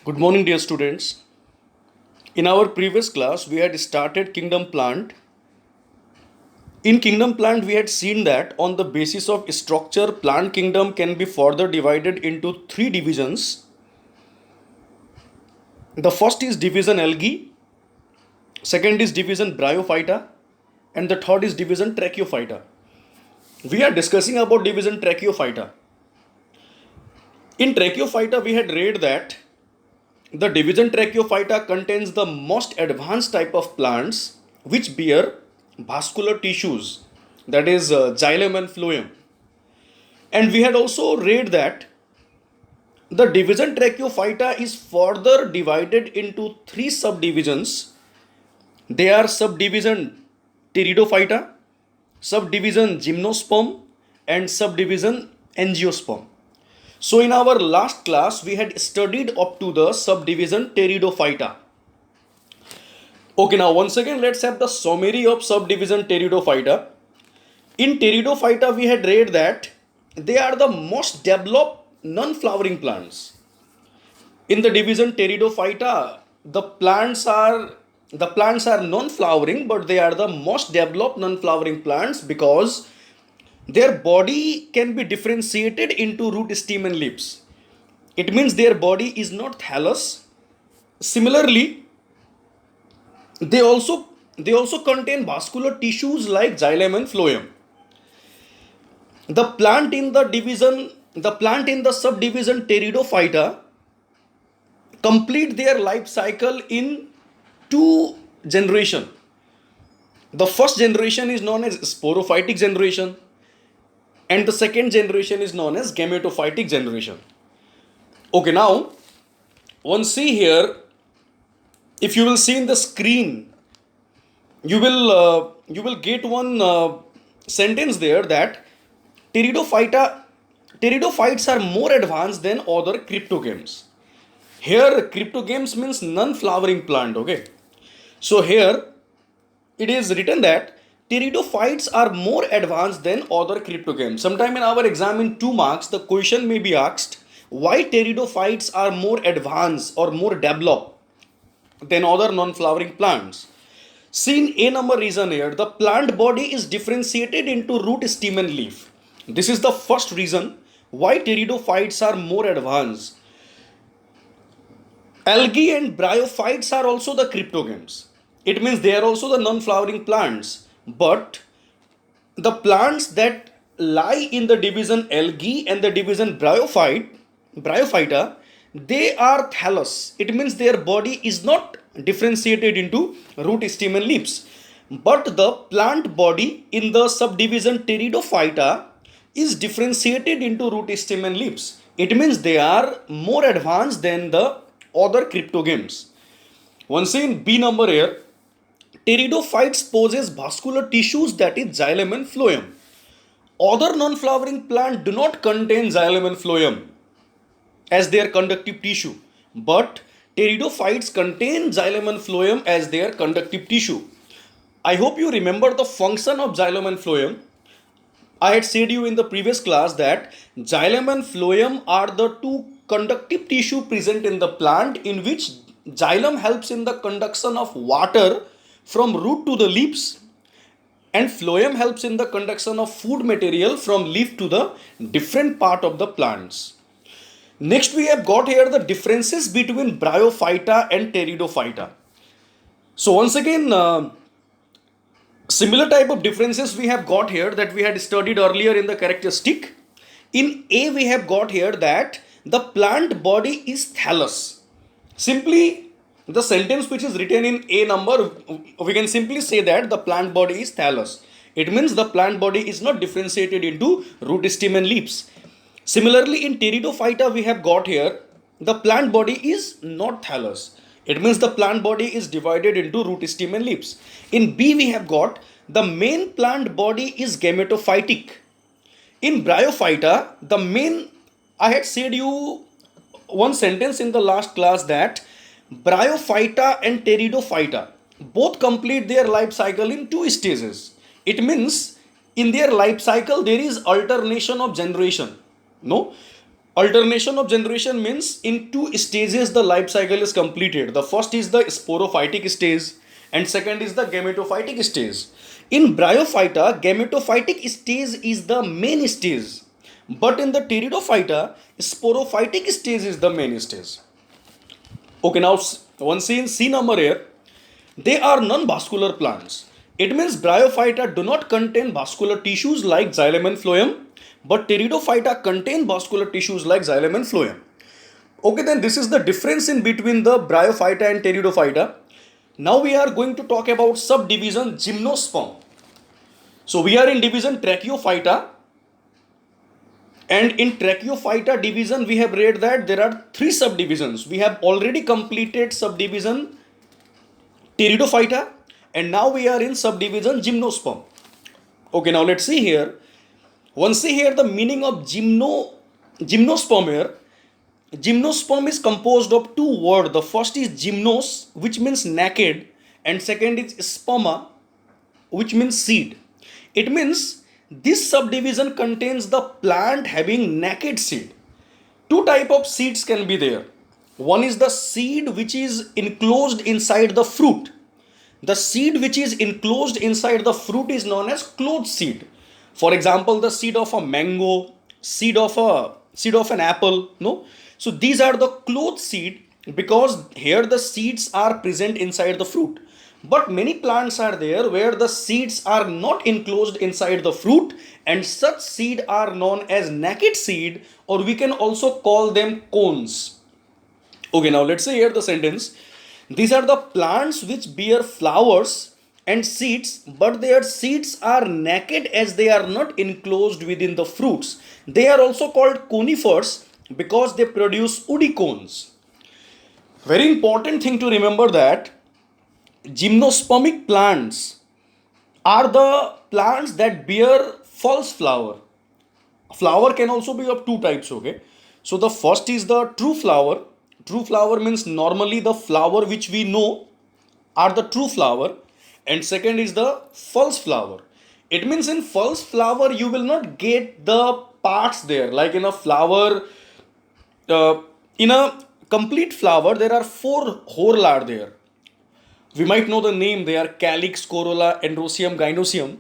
Good morning, dear students. In our previous class, we had started Kingdom Plant. In Kingdom Plant, we had seen that on the basis of structure, plant kingdom can be further divided into three divisions. The first is division Algae, second is division Bryophyta, and the third is division Tracheophyta. We are discussing about division Tracheophyta. In Tracheophyta, we had read that the division Tracheophyta contains the most advanced type of plants which bear vascular tissues, that is xylem and phloem. And we had also read that the division Tracheophyta is further divided into three subdivisions. They are subdivision Pteridophyta, subdivision Gymnosperm, and subdivision Angiosperm. So in our last class, we had studied up to the subdivision Pteridophyta. Okay, now once again, let's have the summary of subdivision Pteridophyta. In Pteridophyta, we had read that they are the most developed non-flowering plants. In the division Pteridophyta, the plants are non-flowering, but they are the most developed non-flowering plants because their body can be differentiated into root, stem, and leaves. It means their body is not thallus. Similarly, they also contain vascular tissues like xylem and phloem. The plant in the subdivision Pteridophyta complete their life cycle in two generations. The first generation is known as sporophytic generation, and the second generation is known as gametophytic generation. Okay, now once see here, if you will see in the screen, you will get one sentence there that pteridophytes are more advanced than other cryptogams. Here cryptogams means non-flowering plant. Okay, so here it is written that pteridophytes are more advanced than other cryptogams. Sometime in our exam in 2 marks, the question may be asked why pteridophytes are more advanced or more developed than other non-flowering plants. See in A number reason here, the plant body is differentiated into root, stem, and leaf. This is the first reason why pteridophytes are more advanced. Algae and bryophytes are also the cryptogams. It means they are also the non-flowering plants, but the plants that lie in the division Algae and the division Bryophyta, they are thallus. It means their body is not differentiated into root, stem, and leaves. But the plant body in the subdivision Pteridophyta is differentiated into root, stem, and leaves. It means they are more advanced than the other cryptogams. Once in B number here, pteridophytes possess vascular tissues, that is xylem and phloem. Other non-flowering plants do not contain xylem and phloem as their conductive tissue, but pteridophytes contain xylem and phloem as their conductive tissue. I hope you remember the function of xylem and phloem. I had said you in the previous class that xylem and phloem are the two conductive tissue present in the plant, in which xylem helps in the conduction of water from root to the leaves, and phloem helps in the conduction of food material from leaf to the different part of the plants. Next, we have got here the differences between Bryophyta and Pteridophyta. So once again, similar type of differences we have got here that we had studied earlier in the characteristic. In A, we have got here that the plant body is thallus. Simply, the sentence which is written in A number, we can simply say that the plant body is thallus. It means the plant body is not differentiated into root, stem, and leaves. Similarly, in Pteridophyta, we have got here the plant body is not thallus. It means the plant body is divided into root, stem, and leaves. In B, we have got the main plant body is gametophytic. In Bryophyta, I had said you one sentence in the last class that Bryophyta and Pteridophyta both complete their life cycle in 2 stages. It means in their life cycle there is alternation of generation. No, Alternation of generation means in two stages the life cycle is completed. The first is the sporophytic stage and second is the gametophytic stage. In Bryophyta, gametophytic stage is the main stage, but in the Pteridophyta, sporophytic stage is the main stage. Okay, now one see in C number here, they are non-vascular plants. It means Bryophyta do not contain vascular tissues like xylem and phloem, but Pteridophyta contain vascular tissues like xylem and phloem. Okay, then this is the difference in between the Bryophyta and Pteridophyta. Now we are going to talk about subdivision Gymnosperm. So we are in division Tracheophyta, and in Tracheophyta division we have read that there are three subdivisions. We have already completed subdivision Pteridophyta, and now we are in subdivision Gymnosperm. Okay, now let's see here. Once see here the meaning of Gymnosperm here. Gymnosperm is composed of two words. The first is gymnos, which means naked, and second is sperma, which means seed. It means this subdivision contains the plant having naked seed. Two type of seeds can be there. One is the seed which is enclosed inside the fruit. The seed which is enclosed inside the fruit is known as clothed seed. For example, the seed of a mango, seed of an apple, no? So these are the clothed seed because here the seeds are present inside the fruit. But many plants are there where the seeds are not enclosed inside the fruit, and such seed are known as naked seed, or we can also call them cones. Okay, now let's say here the sentence. These are the plants which bear flowers and seeds, but their seeds are naked as they are not enclosed within the fruits. They are also called conifers because they produce woody cones. Very important thing to remember that gymnospermic plants are the plants that bear false flower. Flower can also be of two types, okay? So the first is the true flower. True flower means normally the flower which we know are the true flower, and second is the false flower. It means in false flower you will not get the parts there, like in a flower, in a complete flower there are four whorl are there. We might know the name, they are calyx, corolla, androecium, gynoecium.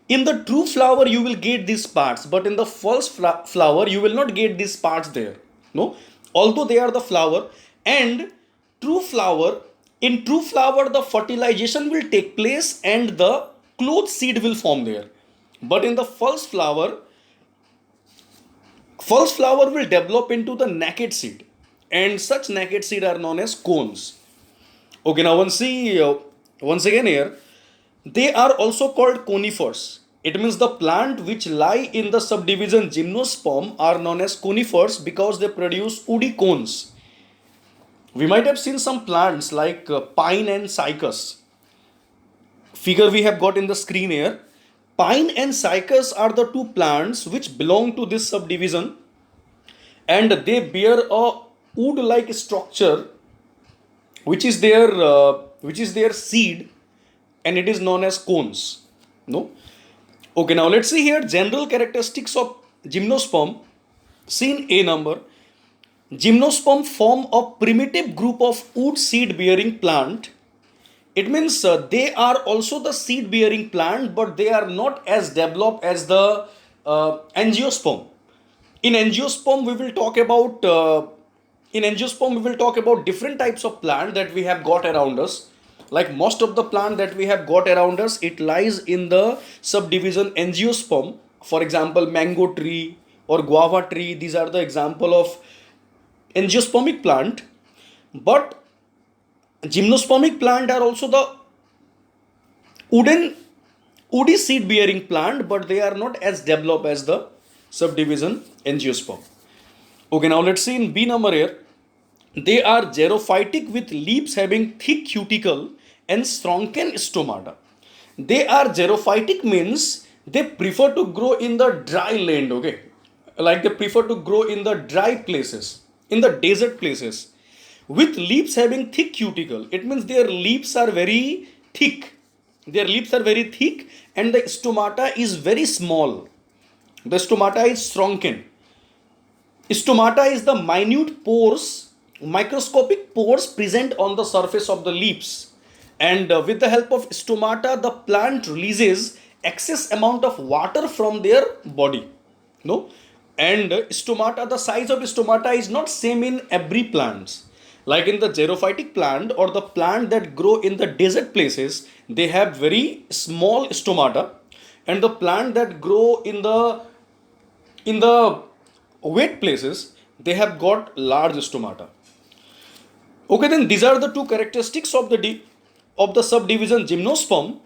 In the true flower you will get these parts, but in the false flower you will not get these parts there, no, although they are the flower. And true flower, in true flower the fertilization will take place and the clothed seed will form there, but in the false flower will develop into the naked seed, and such naked seed are known as cones. Okay, now once again here, they are also called conifers. It means the plant which lie in the subdivision gymnosperm are known as conifers because they produce woody cones. We might have seen some plants like pine and cycas. Figure we have got in the screen here. Pine and cycas are the two plants which belong to this subdivision, and they bear a wood-like structure which is their seed, and it is known as cones, no. Okay, now let's see here general characteristics of gymnosperm. Seen A number. Gymnosperm form a primitive group of wood seed bearing plant. It means they are also the seed bearing plant, but they are not as developed as the angiosperm. In angiosperm we will talk about different types of plant that we have got around us. Like most of the plant that we have got around us, it lies in the subdivision angiosperm. For example, mango tree or guava tree, these are the example of angiospermic plant. But gymnospermic plant are also the woody seed bearing plant, but they are not as developed as the subdivision angiosperm. Okay, now let's see in B number here. They are xerophytic with leaves having thick cuticle and shrunken stomata. They are xerophytic means they prefer to grow in the dry land, okay? Like they prefer to grow in the dry places, in the desert places. With leaves having thick cuticle, it means their leaves are very thick. Their leaves are very thick and the stomata is very small. The stomata is shrunken. Stomata is the minute pores, microscopic pores present on the surface of the leaves. And with the help of stomata, the plant releases excess amount of water from their body. No? And stomata, the size of stomata is not same in every plant. Like in the xerophytic plant or the plant that grow in the desert places, they have very small stomata. And the plant that grow in the wet places, they have got large stomata. Okay, then these are the two characteristics of the subdivision gymnosperm.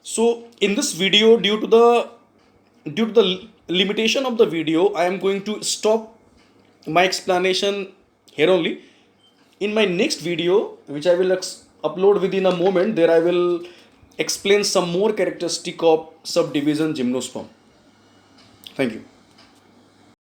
So in this video, due to the limitation of the video, I am going to stop my explanation here only. In my next video, which I will upload within a moment, there I will explain some more characteristic of subdivision gymnosperm. Thank you.